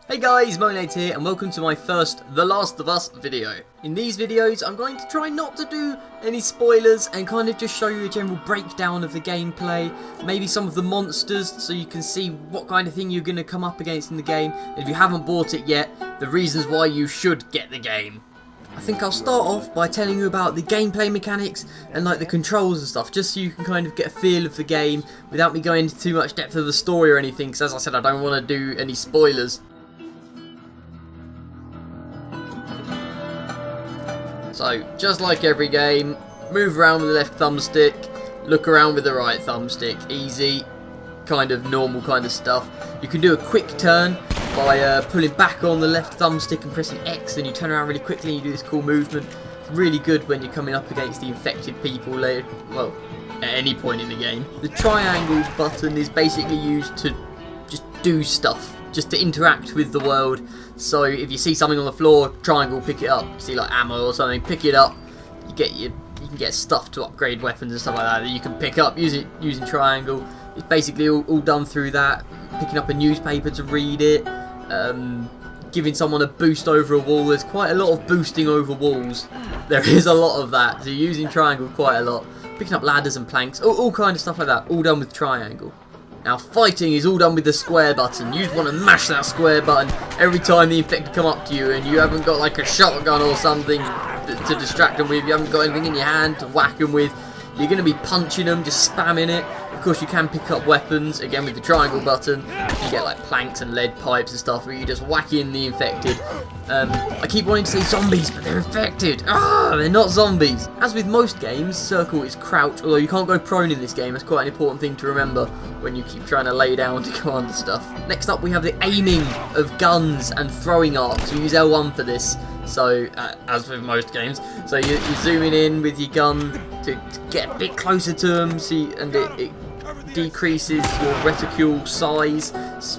Hey guys, Monade here and welcome to my first The Last of Us video. In these videos I'm going to try not to do any spoilers and kind of just show you a general breakdown of the gameplay, maybe some of the monsters so you can see what kind of thing you're going to come up against in the game, and if you haven't bought it yet, the reasons why you should get the game. I think I'll start off by telling you about the gameplay mechanics and like the controls and stuff, just so you can kind of get a feel of the game without me going into too much depth of the story or anything, because as I said I don't want to do any spoilers. So, just like every game, move around with the left thumbstick, look around with the right thumbstick, easy, kind of normal kind of stuff. You can do a quick turn by pulling back on the left thumbstick and pressing X, then you turn around really quickly and you do this cool movement. It's really good when you're coming up against the infected people later, well, at any point in the game. The triangle button is basically used to just do stuff, just to interact with the world. So if you see something on the floor, triangle, pick it up. See like ammo or something, pick it up. You can get stuff to upgrade weapons and stuff like that you can pick up using triangle. It's basically all done through that. Picking up a newspaper to read it, giving someone a boost over a wall. There's quite a lot of boosting over walls. There is a lot of that. So you're using triangle quite a lot. Picking up ladders and planks, all kind of stuff like that. All done with triangle. Now fighting is all done with the square button. You just want to mash that square button every time the infected come up to you and you haven't got like a shotgun or something to distract them with. You haven't got anything in your hand to whack them with. You're going to be punching them, just spamming it. Of course you can pick up weapons, again with the triangle button. You can get like planks and lead pipes and stuff where you just whack in the infected. I keep wanting to say zombies, but they're infected. They're not zombies. As with most games, circle is crouch, although you can't go prone in this game. That's quite an important thing to remember when you keep trying to lay down to go under stuff. Next up we have the aiming of guns and throwing arcs. You use L1 for this. So, as with most games, so you're zooming in with your gun to get a bit closer to them, and it decreases your reticule size,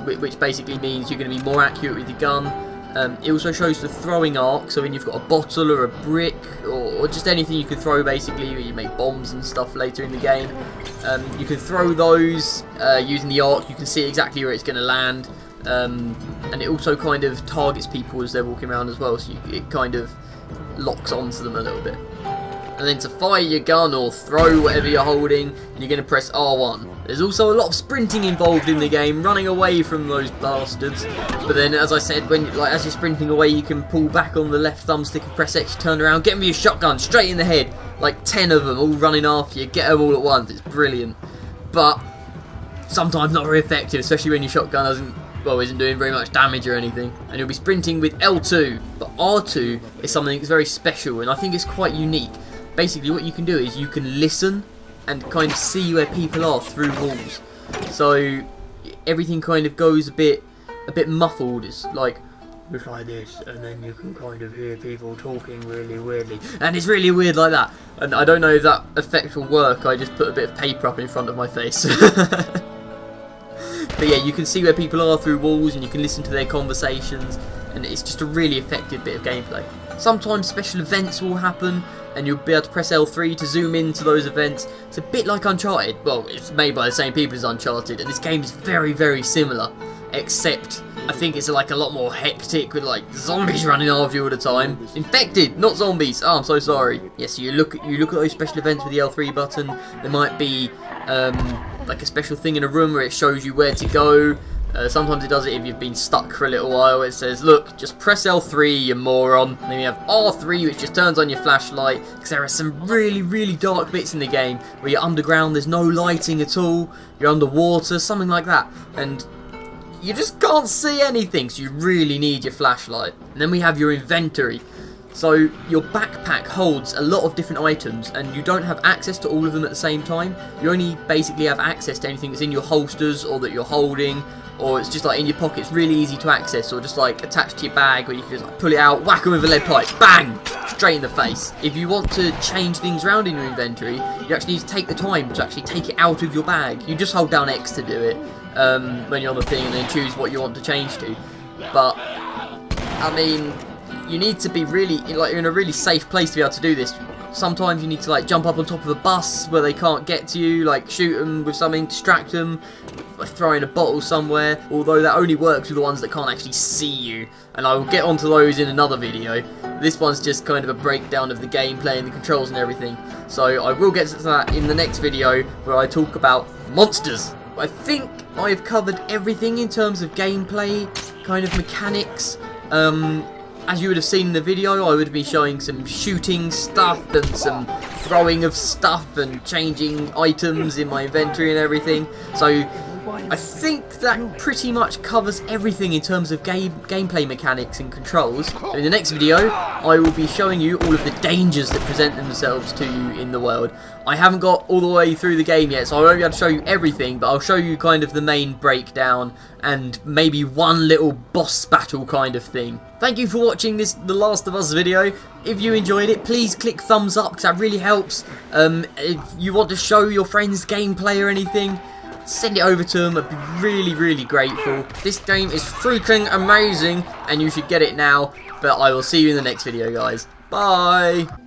which basically means you're going to be more accurate with your gun. It also shows the throwing arc, so when you've got a bottle or a brick or just anything you can throw, basically, where you make bombs and stuff later in the game, you can throw those using the arc. You can see exactly where it's going to land. And it also kind of targets people as they're walking around as well, so it kind of locks onto them a little bit. And then to fire your gun or throw whatever you're holding, you're going to press R1. There's also a lot of sprinting involved in the game, running away from those bastards. But then, as I said, as you're sprinting away, you can pull back on the left thumbstick and press X, turn around, get them with your shotgun straight in the head. Like 10 of them all running after you, get them all at once. It's brilliant. But sometimes not very effective, especially when your shotgun isn't doing very much damage or anything. And you'll be sprinting with L2, but R2 is something that's very special and I think it's quite unique. Basically what you can do is you can listen and kind of see where people are through walls. So everything kind of goes a bit muffled. It's like this, and then you can kind of hear people talking really weirdly. And it's really weird like that. And I don't know if that effect will work. I just put a bit of paper up in front of my face. But yeah, you can see where people are through walls and you can listen to their conversations, and it's just a really effective bit of gameplay. Sometimes special events will happen and you'll be able to press L3 to zoom into those events. It's a bit like Uncharted. Well, it's made by the same people as Uncharted, and this game is very, very similar, except I think it's like a lot more hectic with like zombies running after you all the time. Infected, not zombies. Oh, I'm so sorry. Yeah, so you look at those special events with the L3 button. There might be like a special thing in a room where it shows you where to go. Sometimes it does it if you've been stuck for a little while. It says, look, just press L3, you moron. And then you have R3, which just turns on your flashlight, because there are some really, really dark bits in the game where you're underground, there's no lighting at all, you're underwater, something like that, and you just can't see anything, so you really need your flashlight. And then we have your inventory. So your backpack holds a lot of different items and you don't have access to all of them at the same time. You only basically have access to anything that's in your holsters or that you're holding, or it's just like in your pocket. It's really easy to access, or just like attached to your bag where you can just like pull it out, whack them with a lead pipe, bang, straight in the face. If you want to change things around in your inventory, you actually need to take the time to actually take it out of your bag. You just hold down X to do it when you're on the thing, and then choose what you want to change to. But I mean, you need to be really, like, you're in a really safe place to be able to do this. sometimes you need to like jump up on top of a bus where they can't get to you, like shoot them with something, distract them, throwing a bottle somewhere, although that only works with the ones that can't actually see you, and I will get onto those in another video. This one's just kind of a breakdown of the gameplay and the controls and everything, so I will get to that in the next video where I talk about monsters. I think I've covered everything in terms of gameplay, kind of mechanics. As you would have seen in the video, I would be showing some shooting stuff and some throwing of stuff and changing items in my inventory and everything. So I think that pretty much covers everything in terms of gameplay mechanics and controls. So in the next video, I will be showing you all of the dangers that present themselves to you in the world. I haven't got all the way through the game yet, so I won't be able to show you everything, but I'll show you kind of the main breakdown and maybe one little boss battle kind of thing. Thank you for watching this The Last of Us video. If you enjoyed it, please click thumbs up because that really helps. If you want to show your friends gameplay or anything, send it over to them. I'd be really grateful. This game is freaking amazing and you should get it now, but I will see you in the next video, guys. Bye!